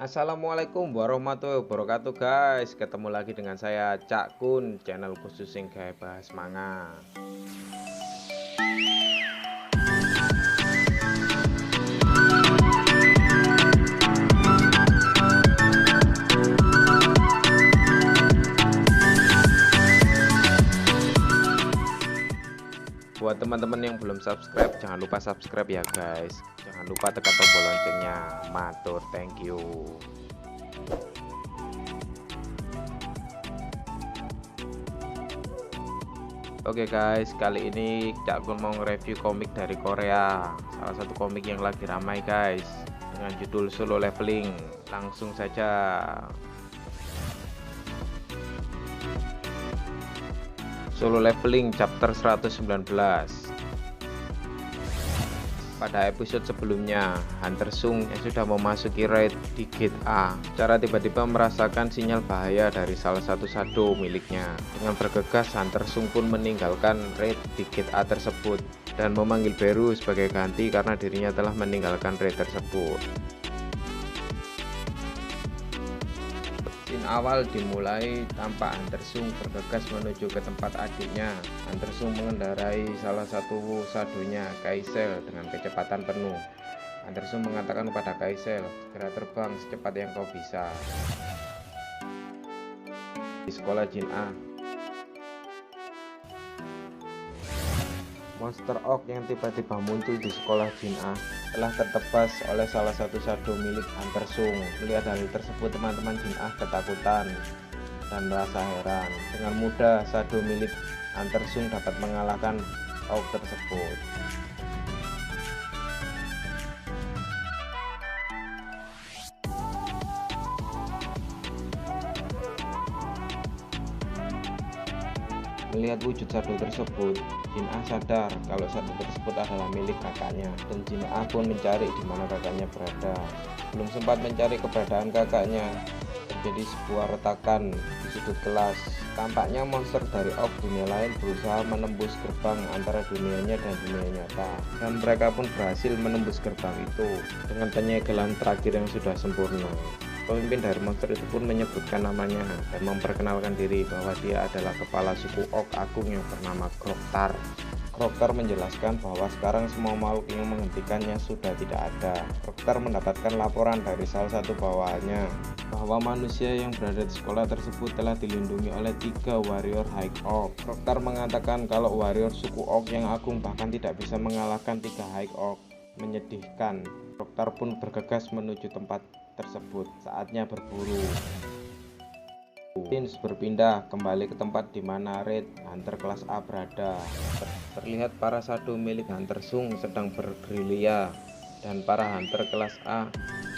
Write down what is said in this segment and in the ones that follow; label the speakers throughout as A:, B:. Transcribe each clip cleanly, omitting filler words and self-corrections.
A: Assalamualaikum warahmatullahi wabarakatuh guys. Ketemu lagi dengan saya Cak Kun, channel khusus sing gawe bahas manga. Buat teman-teman yang belum subscribe, jangan lupa subscribe ya guys. Jangan lupa tekan tombol loncengnya. Matur, thank you. Oke guys, kali ini Cak Kun mau nge-review komik dari Korea. Salah satu komik yang lagi ramai guys, dengan judul Solo Leveling. Langsung saja. Solo Leveling chapter 119. Pada episode sebelumnya, Hunter Sung yang sudah memasuki raid di Gate A secara tiba-tiba merasakan sinyal bahaya dari salah satu shadow miliknya. Dengan bergegas, Hunter Sung pun meninggalkan raid di Gate A tersebut dan memanggil Beru sebagai ganti karena dirinya telah meninggalkan raid tersebut. Scene awal dimulai tampak Hunter Sung bergegas menuju ke tempat adiknya. Hunter Sung mengendarai salah satu shadownya, Kaisel, dengan kecepatan penuh. Hunter Sung mengatakan kepada Kaisel, segera terbang secepat yang kau bisa. Di sekolah Jin A, monster Orc yang tiba-tiba muncul di sekolah Jin A telah tertebas oleh salah satu shadow milik Hunter Sung. Melihat hal tersebut, teman-teman Jin A ketakutan dan merasa heran. Dengan mudah shadow milik Hunter Sung dapat mengalahkan Orc tersebut. Melihat wujud shadow tersebut, Jin A sadar kalau shadow tersebut adalah milik kakaknya, dan Jin A pun mencari di mana kakaknya berada. Belum sempat mencari keberadaan kakaknya, terjadi sebuah retakan di sudut kelas. Tampaknya monster dari Orc dunia lain berusaha menembus gerbang antara dunianya dan dunia nyata, dan mereka pun berhasil menembus gerbang itu dengan penyegelan terakhir yang sudah sempurna. Pemimpin dari monster itu pun menyebutkan namanya dan memperkenalkan diri bahwa dia adalah kepala suku Orc agung yang bernama Kroktar. Kroktar menjelaskan bahwa sekarang semua makhluk yang menghentikannya sudah tidak ada. Kroktar mendapatkan laporan dari salah satu bawahannya bahwa manusia yang berada di sekolah tersebut telah dilindungi oleh 3 warrior High Orc. Kroktar mengatakan kalau warrior suku Orc yang agung bahkan tidak bisa mengalahkan 3 High Orc. Menyedihkan. Kroktar pun bergegas menuju tempat tersebut. Saatnya berburu. Pins berpindah kembali ke tempat di mana raid Hunter kelas A berada. Terlihat para shadow milik Hunter Sung sedang bergerilya, dan para Hunter kelas A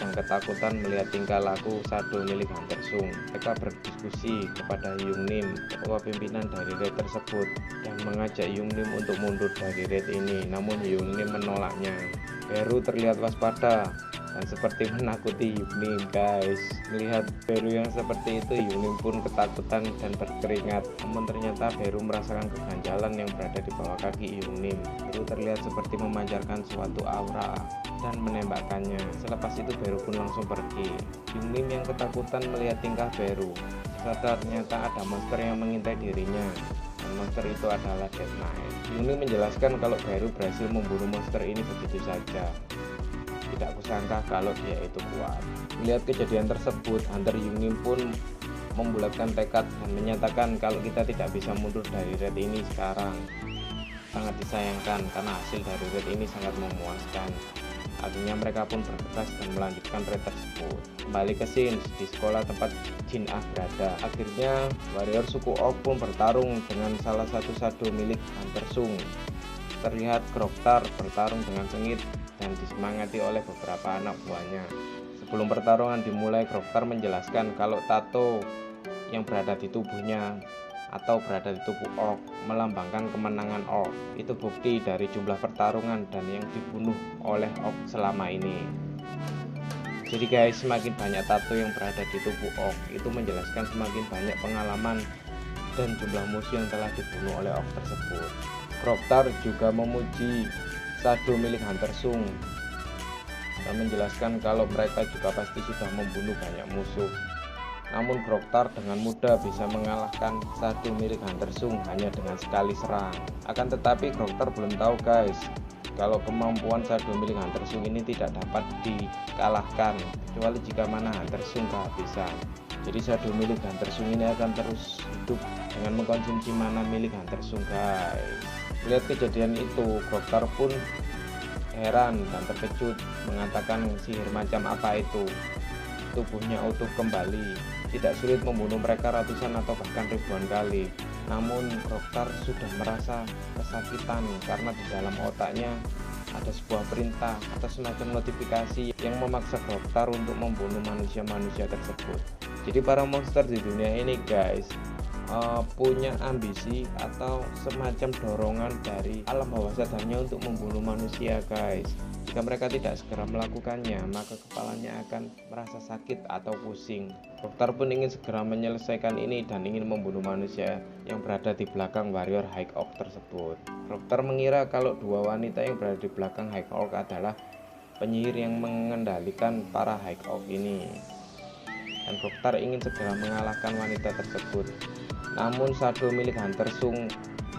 A: yang ketakutan melihat tingkah laku shadow milik Hunter Sung. Mereka berdiskusi kepada Yung Nim, ketua pimpinan dari raid tersebut, dan mengajak Yung Nim untuk mundur dari raid ini. Namun Yung Nim menolaknya. Beru terlihat waspada dan seperti menakuti Yung Nim guys. Melihat Beru yang seperti itu, Yung Nim pun ketakutan dan berkeringat. Namun ternyata Beru merasakan keganjalan yang berada di bawah kaki Yung Nim. Beru terlihat seperti memancarkan suatu aura dan menembakkannya. Selepas itu Beru pun langsung pergi. Yung Nim yang ketakutan melihat tingkah Beru sadar ternyata ada monster yang mengintai dirinya, dan monster itu adalah Death Knight. Yung Nim menjelaskan kalau Beru berhasil membunuh monster ini begitu saja. Tidak kusangka kalau dia itu kuat. Melihat kejadian tersebut, Hunter Yung Nim pun membulatkan tekad dan menyatakan kalau kita tidak bisa mundur dari raid ini sekarang. Sangat disayangkan karena hasil dari raid ini sangat memuaskan. Akhirnya mereka pun bergegas dan melanjutkan raid tersebut. Kembali ke scene di sekolah tempat Jin A berada. Akhirnya warrior suku Orc pun bertarung dengan salah satu shadow milik Hunter Sung. Terlihat Kroktar bertarung dengan sengit dan disemangati oleh beberapa anak buahnya. Sebelum pertarungan dimulai, Kroktar menjelaskan kalau tato yang berada di tubuhnya atau berada di tubuh Orc melambangkan kemenangan Orc. Itu bukti dari jumlah pertarungan dan yang dibunuh oleh Orc selama ini. Jadi guys, semakin banyak tato yang berada di tubuh Orc itu menjelaskan semakin banyak pengalaman dan jumlah musuh yang telah dibunuh oleh Orc tersebut. Kroktar juga memuji shadow milik Hunter Sung dan menjelaskan kalau mereka juga pasti sudah membunuh banyak musuh. Namun Groktar dengan mudah bisa mengalahkan Shadow milik Hunter Xung hanya dengan sekali serang. Akan tetapi Groktar belum tahu guys, kalau kemampuan Shadow milik Hunter Xung ini tidak dapat dikalahkan kecuali jika mana Hunter Xung kehabisan. Jadi Shadow milik Hunter Xung ini akan terus hidup dengan mengkonsumsi mana milik Hunter Xung guys. Melihat kejadian itu, Groktar pun heran dan terkejut, mengatakan sihir macam apa itu. Tubuhnya utuh kembali, tidak sulit membunuh mereka ratusan atau bahkan ribuan kali. Namun Groktar sudah merasa kesakitan karena di dalam otaknya ada sebuah perintah atau semacam notifikasi yang memaksa Groktar untuk membunuh manusia-manusia tersebut. Jadi para monster di dunia ini guys punya ambisi atau semacam dorongan dari alam bawah sadarnya untuk membunuh manusia guys. Jika mereka tidak segera melakukannya, maka kepalanya akan merasa sakit atau pusing. Groktar pun ingin segera menyelesaikan ini dan ingin membunuh manusia yang berada di belakang warrior High Oak tersebut. Groktar mengira kalau dua wanita yang berada di belakang High Oak adalah penyihir yang mengendalikan para High Oak ini, dan Groktar ingin segera mengalahkan wanita tersebut. Namun Shadow milik Hunter Xung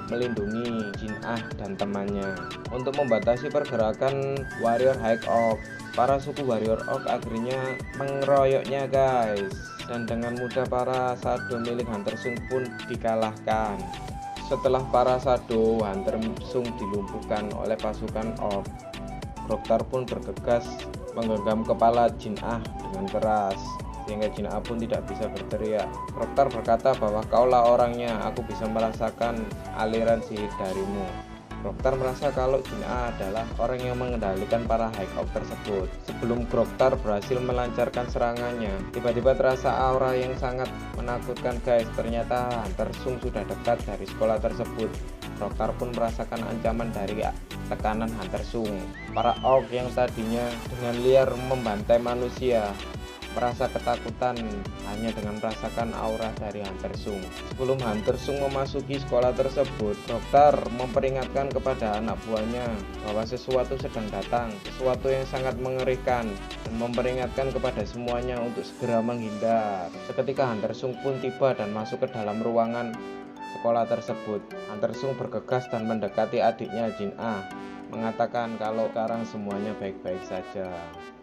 A: melindungi Jin Ah dan temannya. Untuk membatasi pergerakan warrior High Oak, para suku warrior Oak akhirnya mengeroyoknya guys, dan dengan mudah para Shadow milik Hunter Xung pun dikalahkan. Setelah para Shadow Hunter Xung dilumpuhkan oleh pasukan Oak, Groktar pun bergegas menggenggam kepala Jin Ah dengan keras, sehingga Jin Ah pun tidak bisa berteriak. Groktar berkata bahwa kaulah orangnya, aku bisa merasakan aliran sihir darimu. Groktar merasa kalau Jin Ah adalah orang yang mengendalikan para High Oak tersebut. Sebelum Groktar berhasil melancarkan serangannya, tiba-tiba terasa aura yang sangat menakutkan guys. Ternyata Hunter Xung sudah dekat dari sekolah tersebut. Groktar pun merasakan ancaman dari tekanan Hunter Xung. Para Oak yang tadinya dengan liar membantai manusia merasa ketakutan hanya dengan merasakan aura dari Hunter Xung. Sebelum Hunter Xung memasuki sekolah tersebut, Groktar memperingatkan kepada anak buahnya bahwa sesuatu sedang datang, sesuatu yang sangat mengerikan, dan memperingatkan kepada semuanya untuk segera menghindar. Seketika Hunter Xung pun tiba dan masuk ke dalam ruangan sekolah tersebut. Hunter Xung bergegas dan mendekati adiknya Jin Ah, mengatakan kalau sekarang semuanya baik-baik saja.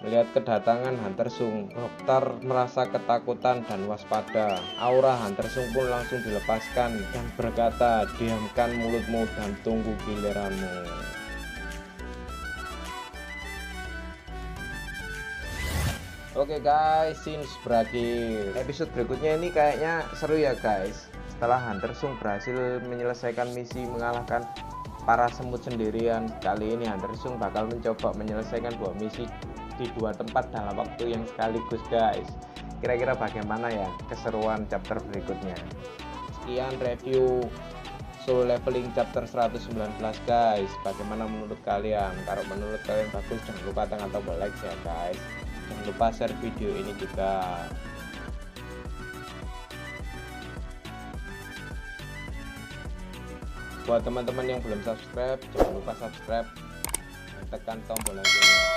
A: Melihat kedatangan Hunter Xung, Groktar merasa ketakutan dan waspada. Aura Hunter Xung pun langsung dilepaskan dan berkata, diamkan mulutmu dan tunggu giliranmu. Oke guys, scenes berakhir. Episode berikutnya ini kayaknya seru ya guys. Setelah Hunter Xung berhasil menyelesaikan misi mengalahkan para semut sendirian, kali ini Hunter Xung bakal mencoba menyelesaikan dua misi di dua tempat dalam waktu yang sekaligus guys. Kira-kira bagaimana ya keseruan chapter berikutnya? Sekian review Solo Leveling chapter 119 guys. Bagaimana menurut kalian? Kalau menurut kalian bagus, jangan lupa tekan tombol like ya guys. Jangan lupa share video ini juga. Buat teman-teman yang belum subscribe, jangan lupa subscribe dan tekan tombol loncengnya.